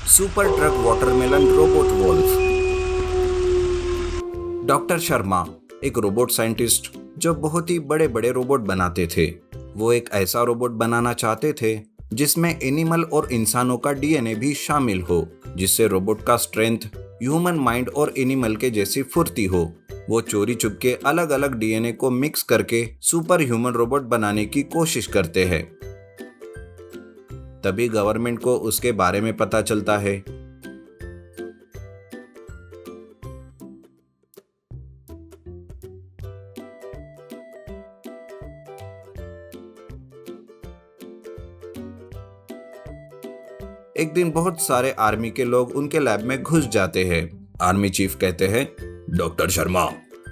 Super truck watermelon robot wolf. Doctor Sharma एक robot scientist जो बहुत ही बड़े बड़े रोबोट बनाते थे। वो एक ऐसा रोबोट बनाना चाहते थे जिसमें एनिमल और इंसानों का डीएनए भी शामिल हो, जिससे रोबोट का स्ट्रेंथ ह्यूमन माइंड और एनिमल के जैसी फुर्ती हो। वो चोरी चुपके अलग अलग डीएनए को मिक्स करके सुपर ह्यूमन रोबोट बनाने की कोशिश करते हैं। तभी गवर्नमेंट को उसके बारे में पता चलता है। एक दिन बहुत सारे आर्मी के लोग उनके लैब में घुस जाते हैं। आर्मी चीफ कहते हैं, डॉक्टर शर्मा,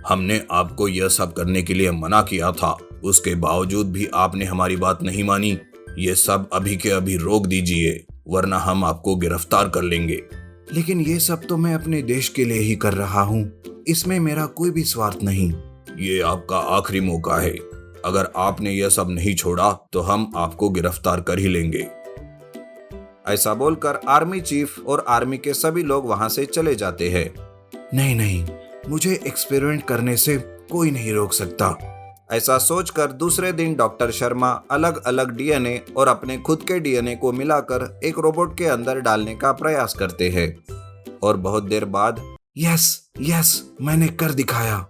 हमने आपको यह सब करने के लिए मना किया था, उसके बावजूद भी आपने हमारी बात नहीं मानी। ये सब अभी के अभी रोक दीजिए, वरना हम आपको गिरफ्तार कर लेंगे। लेकिन ये सब तो मैं अपने देश के लिए ही कर रहा हूँ, इसमें मेरा कोई भी स्वार्थ नहीं। ये आपका आखिरी मौका है। अगर आपने यह सब नहीं छोड़ा तो हम आपको गिरफ्तार कर ही लेंगे। ऐसा बोलकर आर्मी चीफ और आर्मी के सभी लोग वहां से चले जाते हैं। नहीं नहीं, मुझे एक्सपेरिमेंट करने से कोई नहीं रोक सकता। ऐसा सोचकर दूसरे दिन डॉक्टर शर्मा अलग अलग डीएनए और अपने खुद के डीएनए को मिलाकर एक रोबोट के अंदर डालने का प्रयास करते हैं। और बहुत देर बाद यस, मैंने कर दिखाया।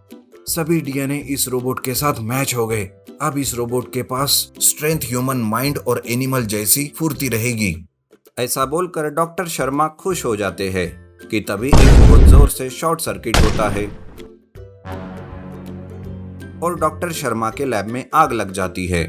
सभी डीएनए इस रोबोट के साथ मैच हो गए। अब इस रोबोट के पास स्ट्रेंथ ह्यूमन माइंड और एनिमल जैसी फुर्ती रहेगी। ऐसा बोलकर डॉक्टर शर्मा खुश हो जाते हैं कि तभी एक बहुत जोर से शॉर्ट सर्किट होता है और डॉक्टर शर्मा के लैब में आग लग जाती है।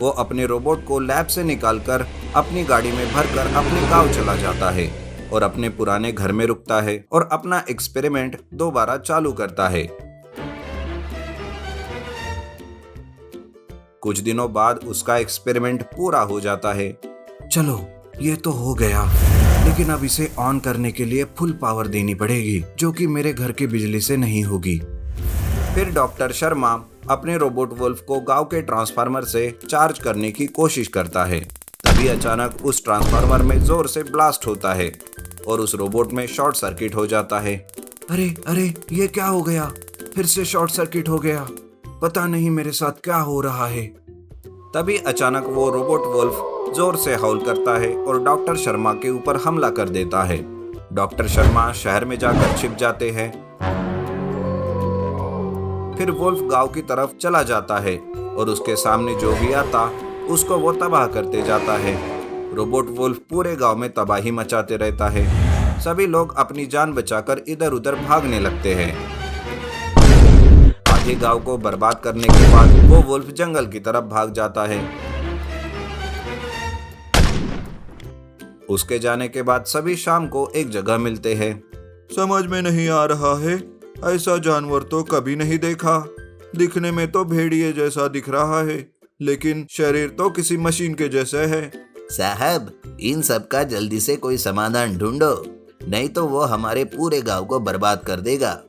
वो अपने रोबोट को लैब से निकालकर अपनी गाड़ी में भरकर अपने गांव चला जाता है और अपने पुराने घर में रुकता है और अपना एक्सपेरिमेंट दोबारा चालू करता है। कुछ दिनों बाद उसका एक्सपेरिमेंट पूरा हो जाता है। चलो, ये तो हो गया, लेकिन अब इसे ऑन करने के लिए फुल पावर देनी पड़ेगी, जो कि मेरे घर की बिजली से नहीं होगी। फिर डॉक्टर शर्मा अपने रोबोट वुल्फ को गांव के ट्रांसफार्मर से चार्ज करने की कोशिश करता है। तभी अचानक उस ट्रांसफार्मर में जोर से ब्लास्ट होता है और उस रोबोट में शॉर्ट सर्किट हो जाता है। अरे, ये क्या हो गया? फिर से शॉर्ट सर्किट हो गया। पता नहीं मेरे साथ क्या हो रहा है। तभी अचानक वो रोबोट वुल्फ जोर से हाउल करता है और डॉक्टर शर्मा के ऊपर हमला कर देता है। डॉक्टर शर्मा शहर में जाकर छिप जाते हैं। फिर वुल्फ गांव की तरफ चला जाता है और उसके सामने जो भी आता उसको वो तबाह करते जाता है। रोबोट वुल्फ पूरे गांव में तबाही मचाते रहता है। सभी लोग अपनी जान बचाकर इधर उधर भागने लगते हैं। आधे गांव को बर्बाद करने के बाद वो वुल्फ जंगल की तरफ भाग जाता है। उसके जाने के बाद सभी शाम को एक जगह मिलते हैं। समझ में नहीं आ रहा है, ऐसा जानवर तो कभी नहीं देखा। दिखने में तो भेड़िए जैसा दिख रहा है, लेकिन शरीर तो किसी मशीन के जैसे है। साहब, इन सब का जल्दी से कोई समाधान ढूंढो, नहीं तो वो हमारे पूरे गांव को बर्बाद कर देगा।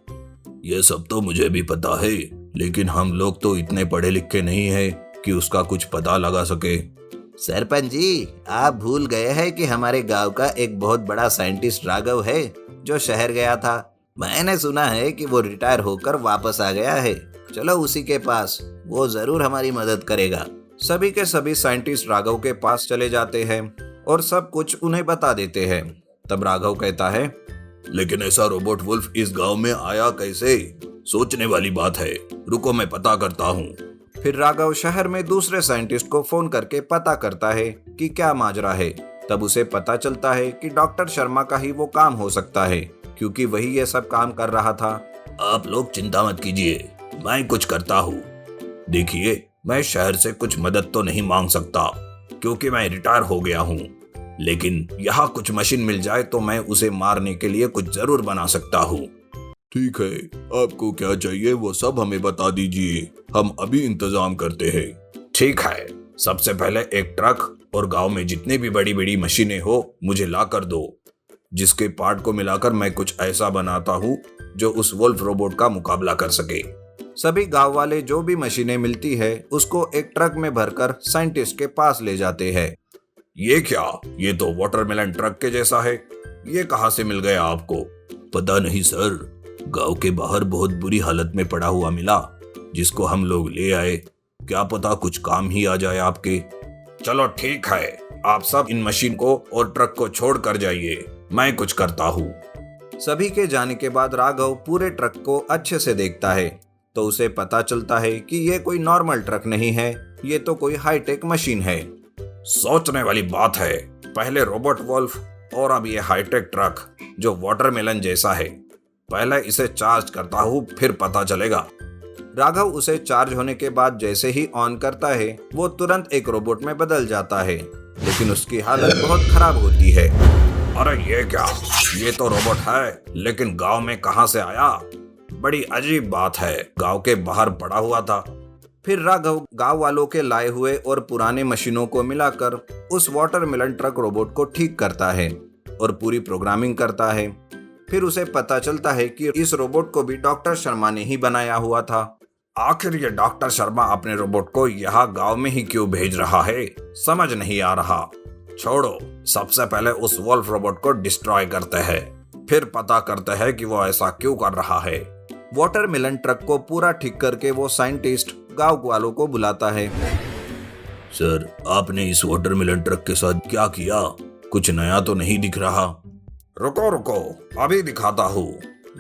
यह सब तो मुझे भी पता है, लेकिन हम लोग तो इतने पढ़े लिखे नहीं हैं कि उसका कुछ पता लगा सके। सरपंच जी, आप भूल गए हैं कि हमारे गांव का एक बहुत बड़ा साइंटिस्ट राघव है जो शहर गया था। मैंने सुना है कि वो रिटायर होकर वापस आ गया है। चलो उसी के पास, वो जरूर हमारी मदद करेगा। सभी के सभी साइंटिस्ट राघव के पास चले जाते हैं और सब कुछ उन्हें बता देते हैं। तब राघव कहता है, लेकिन ऐसा रोबोट वुल्फ इस गांव में आया कैसे? सोचने वाली बात है। रुको, मैं पता करता हूँ। फिर राघव शहर में दूसरे साइंटिस्ट को फोन करके पता करता है कि क्या माजरा है। तब उसे पता चलता है कि डॉक्टर शर्मा का ही वो काम हो सकता है, क्योंकि वही ये सब काम कर रहा था। आप लोग चिंता मत कीजिए, मैं कुछ करता हूँ। देखिए, मैं शहर से कुछ मदद तो नहीं मांग सकता क्योंकि मैं रिटायर हो गया हूँ, लेकिन यहाँ कुछ मशीन मिल जाए तो मैं उसे मारने के लिए कुछ जरूर बना सकता हूँ। ठीक है, आपको क्या चाहिए वो सब हमें बता दीजिए, हम अभी इंतजाम करते हैं। ठीक है, सबसे पहले एक ट्रक और गांव में जितनी भी बड़ी बड़ी मशीनें हो मुझे ला कर दो, जिसके पार्ट को मिलाकर मैं कुछ ऐसा बनाता हूँ जो उस वुल्फ रोबोट का मुकाबला कर सके। सभी गांव वाले जो भी मशीनें मिलती है उसको एक ट्रक में भरकर साइंटिस्ट के पास ले जाते हैं। ये क्या? ये तो वाटरमेलन ट्रक के जैसा है। ये कहाँ से मिल गया आपको? पता नहीं सर, गांव के बाहर बहुत बुरी हालत में पड़ा हुआ मिला, जिसको हम लोग ले आए। क्या पता कुछ काम ही आ जाए आपके। चलो ठीक है, आप सब इन मशीन को और ट्रक को छोड़ कर जाइए, मैं कुछ करता हूँ। सभी के जाने के बाद राघव पूरे ट्रक को अच्छे से देखता है तो उसे पता चलता है कि ये कोई नॉर्मल ट्रक नहीं है, ये तो कोई हाईटेक मशीन है। सोचने वाली बात है, पहले रोबोट वॉल्फ और अब ये हाईटेक ट्रक जो वाटरमेलन जैसा है। पहले इसे चार्ज करता हूँ, फिर पता चलेगा। राघव उसे चार्ज होने के बाद जैसे ही ऑन करता है वो तुरंत एक रोबोट में बदल जाता है, लेकिन उसकी हालत बहुत खराब होती है। अरे ये क्या? ये तो रोबोट है, लेकिन गांव में कहां से आया? बड़ी अजीब बात है, गांव के बाहर पड़ा हुआ था। फिर राघव गांव वालों के लाए हुए और पुराने मशीनों को मिलाकर उस वाटरमेलन ट्रक रोबोट को ठीक करता है और पूरी प्रोग्रामिंग करता है। फिर उसे पता चलता है कि इस रोबोट को भी डॉक्टर शर्मा ने ही बनाया हुआ था। आखिर ये डॉक्टर शर्मा अपने रोबोट को यहाँ गांव में ही क्यों भेज रहा है, समझ नहीं आ रहा। छोड़ो, सबसे पहले उस वॉल्फ रोबोट को डिस्ट्रॉय करते हैं, फिर पता करते हैं कि वो ऐसा क्यों कर रहा है। वाटरमेलन ट्रक को पूरा ठीक करके वो साइंटिस्ट गांव वालों को बुलाता है। सर, आपने इस वाटरमेलन ट्रक के साथ क्या किया? कुछ नया तो नहीं दिख रहा। रुको रुको, अभी दिखाता हूँ।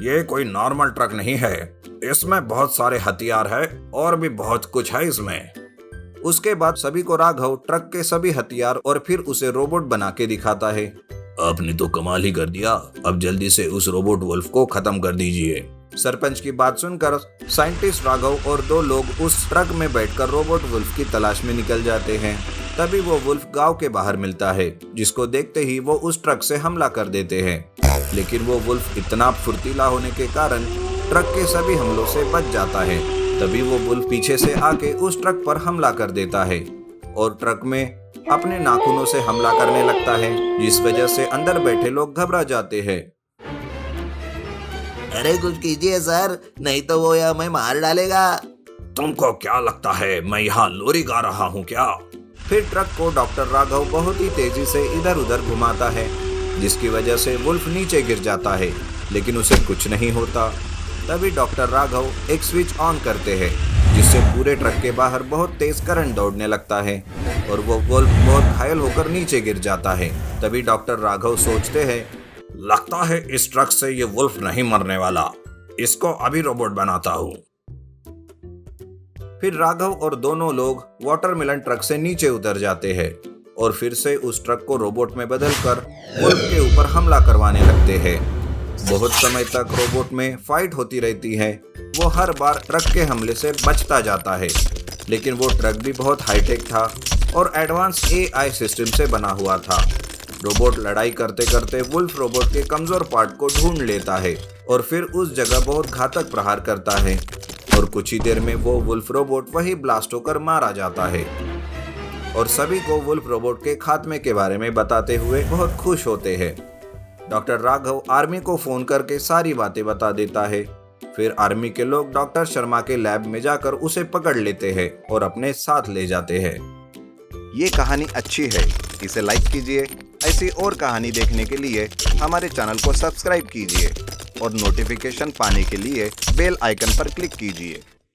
ये कोई नॉर्मल ट्रक नहीं है, इसमें बहुत सारे हथियार है और भी बहुत कुछ है इसमें। उसके बाद सभी को राघव ट्रक के सभी हथियार और फिर उसे रोबोट बना के दिखाता है। आपने तो कमाल ही कर दिया, अब जल्दी से उस रोबोट वुल्फ को खत्म कर दीजिए। सरपंच की बात सुनकर साइंटिस्ट राघव और 2 लोग उस ट्रक में बैठकर रोबोट वुल्फ की तलाश में निकल जाते हैं। तभी वो वुल्फ गांव के बाहर मिलता है, जिसको देखते ही वो उस ट्रक से हमला कर देते हैं। लेकिन वो वुल्फ इतना फुर्तीला होने के कारण ट्रक के सभी हमलों से बच जाता है। तभी वो वुल्फ पीछे से आके उस ट्रक पर हमला कर देता है और ट्रक में अपने नाखूनों से हमला करने लगता है, जिस वजह से अंदर बैठे लोग घबरा जाते हैं। अरे कुछ कीजिए सर, नहीं तो वो यह हमें मार डालेगा। तुमको क्या लगता है मैं यहाँ लोरी गा रहा हूँ क्या? फिर ट्रक को डॉक्टर राघव बहुत ही तेजी से इधर उधर घुमाता है, जिसकी वजह से वुल्फ नीचे गिर जाता है, लेकिन उसे कुछ नहीं होता। तभी डॉक्टर राघव एक स्विच ऑन करते हैं, जिससे पूरे ट्रक के बाहर बहुत तेज करंट दौड़ने लगता है और वो वुल्फ बहुत घायल होकर नीचे गिर जाता है। तभी डॉक्टर राघव सोचते हैं, लगता है इस ट्रक से ये वुल्फ नहीं मरने वाला, इसको अभी रोबोट बनाता हूँ। फिर राघव और दोनों लोग वाटरमेलन ट्रक से नीचे उतर जाते हैं और फिर से उस ट्रक को रोबोट में बदलकर वुल्फ के ऊपर हमला करवाने लगते हैं। बहुत समय तक रोबोट में फाइट होती रहती है। वो हर बार ट्रक के हमले से बचता जाता है, लेकिन वो ट्रक भी बहुत हाईटेक था और एडवांस AI सिस्टम से बना हुआ था। रोबोट लड़ाई करते करते वुल्फ रोबोट के कमजोर पार्ट को ढूंढ लेता है और फिर उस जगह बहुत घातक प्रहार करता है और कुछ ही देर में वो वुल्फ रोबोट वही ब्लास्ट होकर मारा जाता है और सभी को वुल्फ रोबोट के खात्मे के बारे में बताते हुए बहुत खुश होते हैं। डॉक्टर राघव आर्मी को फोन करके सारी बातें बता देता है। फिर आर्मी के लोग डॉक्टर शर्मा के लैब में जाकर उसे पकड़ लेते हैं और अपने साथ ले जाते हैं। ये कहानी अच्छी है, इसे लाइक कीजिए। ऐसी और कहानी देखने के लिए हमारे चैनल को सब्सक्राइब कीजिए और नोटिफिकेशन पाने के लिए बेल आइकन पर क्लिक कीजिए।